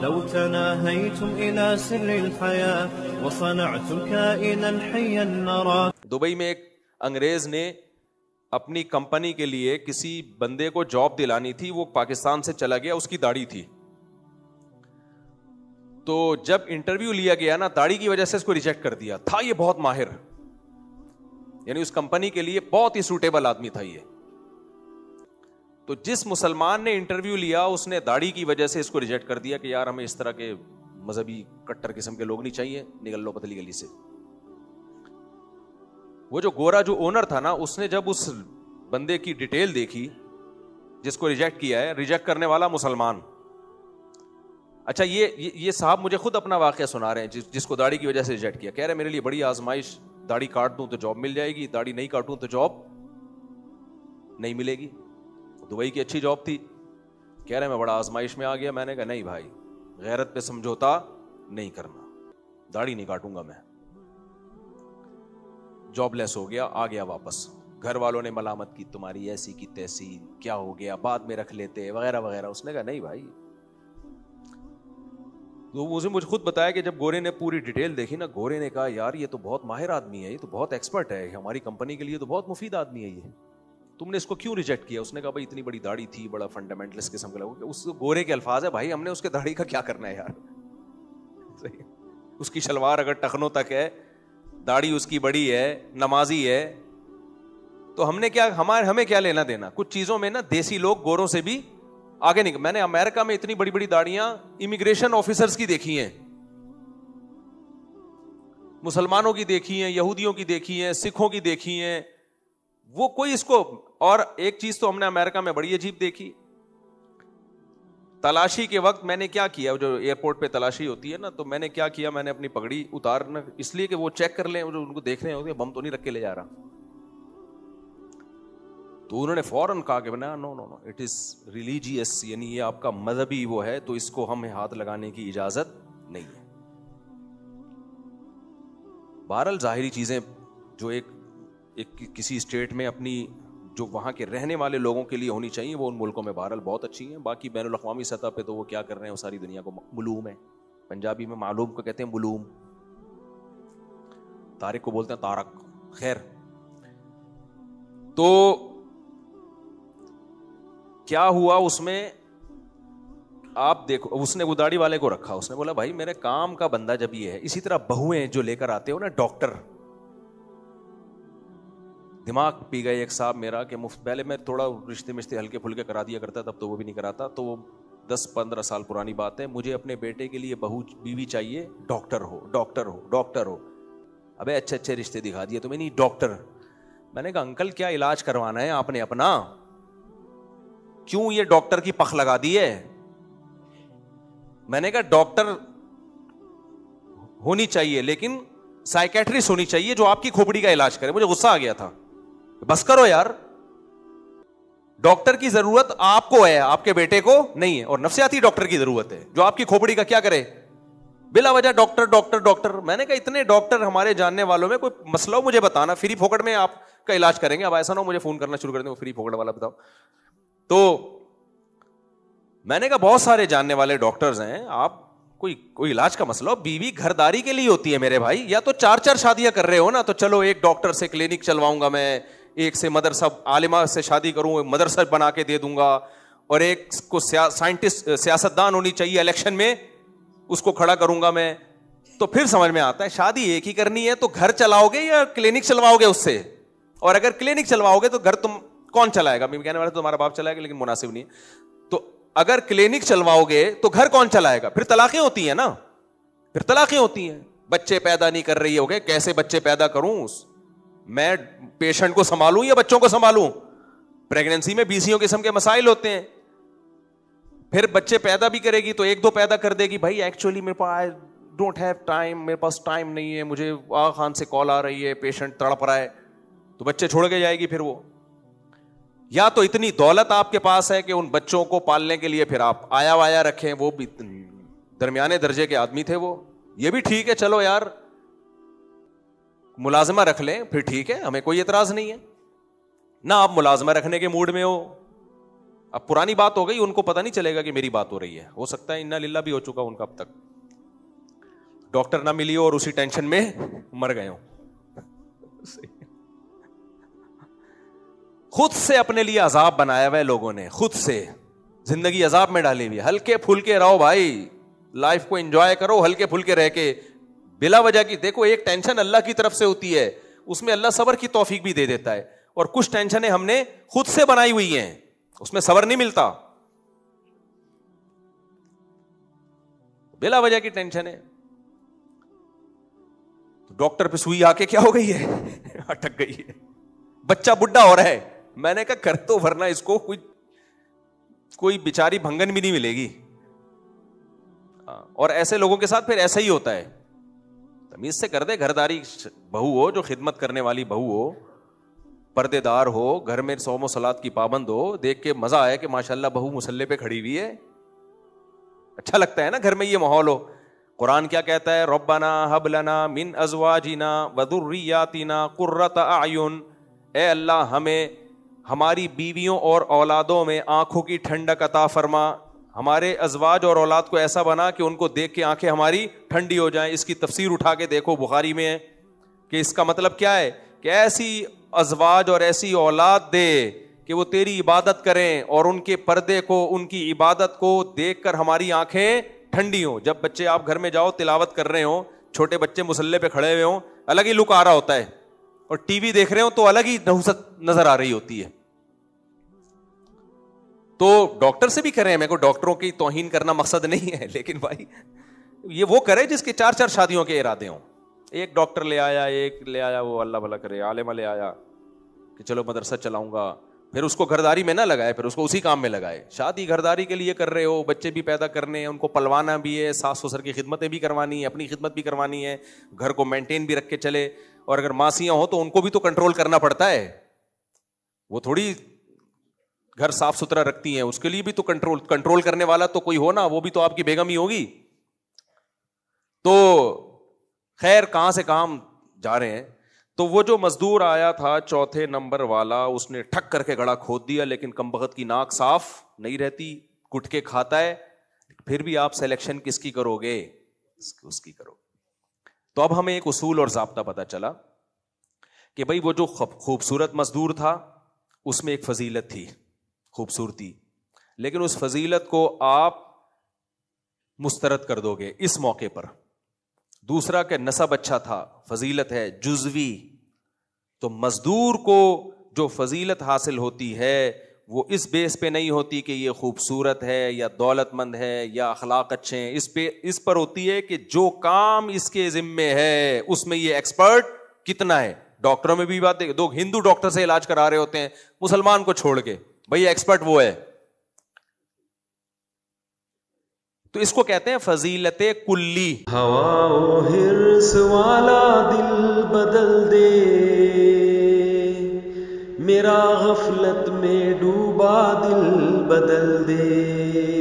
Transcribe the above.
لو تناهيتم إلى سر الحياة وصنعتم كائنا حيا نرى. دبئی میں ایک انگریز نے اپنی کمپنی کے لیے کسی بندے کو جاب دلانی تھی, وہ پاکستان سے چلا گیا, اس کی داڑھی تھی, تو جب انٹرویو لیا گیا نا داڑھی کی وجہ سے اس کو ریجیکٹ کر دیا تھا. یہ بہت ماہر, یعنی اس کمپنی کے لیے بہت ہی سوٹیبل آدمی تھا یہ. تو جس مسلمان نے انٹرویو لیا اس نے داڑھی کی وجہ سے اس کو ریجیکٹ کر دیا کہ یار ہمیں اس طرح کے مذہبی کٹر قسم کے لوگ نہیں چاہیے, نکل لو پتلی گلی سے. وہ جو گورا جو اونر تھا نا, اس نے جب اس بندے کی ڈیٹیل دیکھی جس کو ریجیکٹ کیا ہے, ریجیکٹ کرنے والا مسلمان. اچھا یہ صاحب مجھے خود اپنا واقعہ سنا رہے ہیں, جس کو داڑھی کی وجہ سے ریجیکٹ کیا. کہہ رہے میرے لیے بڑی آزمائش, داڑھی کاٹ دوں تو جاب مل جائے گی, داڑھی نہیں کاٹوں تو جاب نہیں ملے گی. دبئی کی اچھی جاب تھی. کہہ رہے میں بڑا آزمائش میں آ گیا. میں نے کہا نہیں بھائی, غیرت پہ سمجھوتا نہیں کرنا, داڑھی نہیں کاٹوں گا میں. جاب لیس ہو گیا, آ گیا واپس. گھر والوں نے ملامت کی, تمہاری ایسی کی تیسی, کیا ہو گیا, بعد میں رکھ لیتے وغیرہ وغیرہ. اس نے کہا نہیں بھائی. تو مجھے خود بتایا کہ جب گورے نے پوری ڈیٹیل دیکھی نا, گورے نے کہا یار یہ تو بہت ماہر آدمی ہے, یہ تو بہت ایکسپرٹ ہے, ہماری کمپنی کے لیے تو بہت مفید آدمی ہے یہ, تم نے اس کو کیوں ریجیکٹ کیا؟ اس نے کہا بھائی اتنی بڑی داڑھی تھی, بڑا فنڈامنٹلسٹ قسم کا لوگ. اس گورے کے الفاظ ہے بھائی ہم نے اس کے داڑھی کا کیا کرنا ہے یار. اس کی شلوار اگر ٹخنوں تک ہے, داڑھی اس کی بڑی ہے, نمازی ہے, تو ہم نے کیا, ہمیں کیا لینا دینا. کچھ چیزوں میں نا دیسی لوگ گوروں سے بھی آگے نہیں. میں نے امریکہ میں اتنی بڑی بڑی داڑیاں امیگریشن آفیسرز کی دیکھی ہیں, مسلمانوں کی دیکھی ہیں, یہودیوں کی دیکھی ہیں, سکھوں کی دیکھی ہیں. وہ کوئی اس کو. اور ایک چیز تو ہم نے امریکہ میں بڑی عجیب دیکھی, تلاشی کے وقت میں نے کیا کیا, جو ایئرپورٹ پہ تلاشی ہوتی ہے نا, تو میں نے کیا کیا, میں نے اپنی پگڑی اتارنا اس لیے کہ وہ چیک کر لیں, ان کو دیکھ رہے ہوتے بم تو نہیں رکھ کے لے جا رہا. تو انہوں نے فوراً کہا کہ نو نو نو اٹ از ریلیجیس, یعنی یہ آپ کا مذہبی وہ ہے, تو اس کو ہمیں ہاتھ لگانے کی اجازت نہیں ہے. بہرحال ظاہری چیزیں جو ایک کسی اسٹیٹ میں اپنی جو وہاں کے رہنے والے لوگوں کے لیے ہونی چاہیے, وہ ان ملکوں میں بہرحال بہت اچھی ہیں. باقی بین الاقوامی سطح پہ تو وہ کیا کر رہے ہیں وہ ساری دنیا کو معلوم ہے. پنجابی میں معلوم کو کہتے ہیں معلوم, طارق کو بولتے ہیں طارق. خیر, تو کیا ہوا اس میں آپ دیکھو, اس نے وہ داڑھی والے کو رکھا, اس نے بولا بھائی میرے کام کا بندہ جب یہ ہے. اسی طرح بہویں جو لے کر آتے ہو نا ڈاکٹر, دماغ پی گئے ایک صاحب میرا کہ پہلے میں تھوڑا رشتے ہلکے پھلکے کرا دیا کرتا, تب تو وہ بھی نہیں کراتا. تو وہ 10-15 سال پرانی بات ہے. مجھے اپنے بیٹے کے لیے بہو بیوی چاہیے ڈاکٹر ہو, ڈاکٹر ہو, ڈاکٹر ہو. ابے اچھے اچھے رشتے دکھا دیے تمہیں, نہیں ڈاکٹر. میں نے کہا انکل کیا علاج کروانا ہے آپ نے اپنا, کیوں یہ ڈاکٹر کی پخ لگا دی ہے؟ میں نے کہا ڈاکٹر ہونی چاہیے لیکن سائیکیٹرسٹ ہونی چاہیے جو آپ کی کھوپڑی کا علاج کرے. مجھے غصہ آ گیا تھا, بس کرو یار, ڈاکٹر کی ضرورت آپ کو ہے, آپ کے بیٹے کو نہیں ہے. اور نفسیاتی ڈاکٹر کی ضرورت ہے جو آپ کی کھوپڑی کا کیا کرے, بلا وجہ ڈاکٹر ڈاکٹر ڈاکٹر. میں نے کہا اتنے ڈاکٹر ہمارے جاننے والوں میں, کوئی مسئلہ ہو مجھے بتانا, فری پھوکٹ میں آپ کا علاج کریں گے. اب ایسا نہ ہو مجھے فون کرنا شروع کر دیں فری پھوکٹ والا بتاؤ. تو میں نے کہا بہت سارے جاننے والے ڈاکٹرز ہیں, آپ کوئی علاج کا مسئلہ ہو, بیوی گھرداری کے لیے ہوتی ہے میرے بھائی. یا تو 4 شادیاں کر رہے ہو نا, تو چلو ایک ڈاکٹر سے کلینک چلواؤں گا میں, ایک سے مدرسہ عالمہ سے شادی کروں, مدرسہ بنا کے دے دوں گا, اور ایک کو سائنٹسٹ سیاستدان ہونی چاہیے, الیکشن میں اس کو کھڑا کروں گا میں. تو پھر سمجھ میں آتا ہے شادی ایک ہی کرنی ہے, تو گھر چلاؤ گے یا کلینک چلواؤ گے اس سے؟ اور اگر کلینک چلواؤ گے تو گھر تم کون چلائے گا؟ میں کہنے والا تمہارا باپ چلائے گا, لیکن مناسب نہیں ہے. تو اگر کلینک چلواؤ گے تو گھر کون چلائے گا؟ پھر طلاقیں ہوتی ہیں نا, پھر طلاقیں ہوتی ہیں. بچے پیدا نہیں کر رہی ہوگے, کیسے بچے پیدا کروں, میں پیشنٹ کو سنبھالوں یا بچوں کو سنبھالوں؟ پریگننسی میں 20 قسم کے مسائل ہوتے ہیں. پھر بچے پیدا بھی کرے گی تو 1-2 پیدا کر دے گی, بھائی ایکچولی میرے پاس ڈونٹ ہیو ٹائم, میرے پاس ٹائم نہیں ہے, مجھے آغا خان سے کال آ رہی ہے, پیشنٹ تڑپ رہا ہے, تو بچے چھوڑ کے جائے گی. پھر وہ یا تو اتنی دولت آپ کے پاس ہے کہ ان بچوں کو پالنے کے لیے پھر آپ آیا وایا رکھیں, وہ بھی درمیانے درجے کے آدمی تھے وہ, یہ بھی ٹھیک ہے, چلو یار ملازمہ رکھ لیں, پھر ٹھیک ہے, ہمیں کوئی اعتراض نہیں ہے. نہ آپ ملازمہ رکھنے کے موڈ میں ہو, اب پرانی بات ہو گئی, ان کو پتہ نہیں چلے گا کہ میری بات ہو رہی ہے, ہو سکتا ہے انا للہ بھی ہو چکا ان کا اب تک, ڈاکٹر نہ ملی ہو اور اسی ٹینشن میں مر گئے ہوں. خود سے اپنے لیے عذاب بنایا ہوا ہے لوگوں نے, خود سے زندگی عذاب میں ڈالی ہوئی ہے. ہلکے پھلکے رہو بھائی, لائف کو انجوائے کرو ہلکے پھلکے رہ کے, بلا وجہ کی. دیکھو ایک ٹینشن اللہ کی طرف سے ہوتی ہے, اس میں اللہ صبر کی توفیق بھی دے دیتا ہے, اور کچھ ٹینشنیں ہم نے خود سے بنائی ہوئی ہیں, اس میں صبر نہیں ملتا, بلا وجہ کی ٹینشن ہے. ڈاکٹر پہ سوئی آ کے کیا ہو گئی ہے, اٹک گئی ہے, بچہ بڈھا ہو رہا ہے. میں نے کہا کر تو, ورنہ اس کو کوئی بیچاری بھنگن بھی نہیں ملے گی. اور ایسے لوگوں کے ساتھ پھر ایسا ہی ہوتا ہے. تمیز سے کر دے, گھرداری بہو ہو, جو خدمت کرنے والی بہو ہو, پردے دار ہو, گھر میں صوم و صلات کی پابند ہو, دیکھ کے مزہ آئے کہ ماشاءاللہ بہو مصلی پہ کھڑی ہوئی ہے, اچھا لگتا ہے نا گھر میں یہ ماحول ہو. قرآن کیا کہتا ہے, ربنا ہب لنا من ازواجنا وذریاتنا قرۃ اعین, اے اللہ ہمیں ہماری بیویوں اور اولادوں میں آنکھوں کی ٹھنڈک عطا فرما. ہمارے ازواج اور اولاد کو ایسا بنا کہ ان کو دیکھ کے آنکھیں ہماری ٹھنڈی ہو جائیں. اس کی تفسیر اٹھا کے دیکھو, بخاری میں ہے کہ اس کا مطلب کیا ہے, کہ ایسی ازواج اور ایسی اولاد دے کہ وہ تیری عبادت کریں, اور ان کے پردے کو, ان کی عبادت کو دیکھ کر ہماری آنکھیں ٹھنڈی ہوں. جب بچے آپ گھر میں جاؤ تلاوت کر رہے ہوں, چھوٹے بچے مصلی پہ کھڑے ہوئے ہوں, الگ ہی لک آ رہا ہوتا ہے, اور ٹی وی دیکھ رہے ہوں تو الگ ہی نحوست نظر آ رہی ہوتی ہے. تو ڈاکٹر سے بھی کریں, میرے کو ڈاکٹروں کی توہین کرنا مقصد نہیں ہے, لیکن بھائی یہ وہ کرے جس کے 4 شادیوں کے ارادے ہوں. ایک ڈاکٹر لے آیا, ایک لے آیا, وہ اللہ بھلا کرے, عالمہ لے آیا کہ چلو مدرسہ چلاؤں گا, پھر اس کو گھرداری میں نہ لگائے, پھر اس کو اسی کام میں لگائے. شادی گھرداری کے لیے کر رہے ہو, بچے بھی پیدا کرنے ہیں, ان کو پلوانا بھی ہے, ساس سسر کی خدمتیں بھی کروانی ہے, اپنی خدمت بھی کروانی ہے, گھر کو مینٹین بھی رکھ کے چلے. اور اگر ماسیاں ہوں تو ان کو بھی تو کنٹرول کرنا پڑتا ہے, وہ تھوڑی گھر صاف ستھرا رکھتی ہیں, اس کے لیے بھی تو کنٹرول کرنے والا تو کوئی ہو نا, وہ بھی تو آپ کی بیگم ہی ہوگی. تو خیر کہاں سے کام جا رہے ہیں. تو وہ جو مزدور آیا تھا 4 نمبر والا, اس نے ٹھک کر کے گڑا کھود دیا, لیکن کمبخت کی ناک صاف نہیں رہتی, کٹ کے کھاتا ہے. پھر بھی آپ سلیکشن کس کی کرو گے, اس کی کرو. تو اب ہمیں ایک اصول اور ضابطہ پتا چلا کہ بھائی وہ جو خوبصورت مزدور تھا اس میں ایک فضیلت تھی, خوبصورتی, لیکن اس فضیلت کو آپ مسترد کر دو گے اس موقع پر. دوسرا کہ نسب اچھا تھا, فضیلت ہے جزوی, تو مزدور کو جو فضیلت حاصل ہوتی ہے وہ اس بیس پہ نہیں ہوتی کہ یہ خوبصورت ہے یا دولت مند ہے یا اخلاق اچھے ہیں, اس پر ہوتی ہے کہ جو کام اس کے ذمے ہے اس میں یہ ایکسپرٹ کتنا ہے. ڈاکٹروں میں بھی بات ہے, دو ہندو ڈاکٹر سے علاج کرا رہے ہوتے ہیں مسلمان کو چھوڑ کے, بھائی ایکسپرٹ وہ ہے. تو اس کو کہتے ہیں فضیلت کلی. ہوا و حرص والا دل بدل دے, میرا غفلت میں ڈوبا دل بدل دے.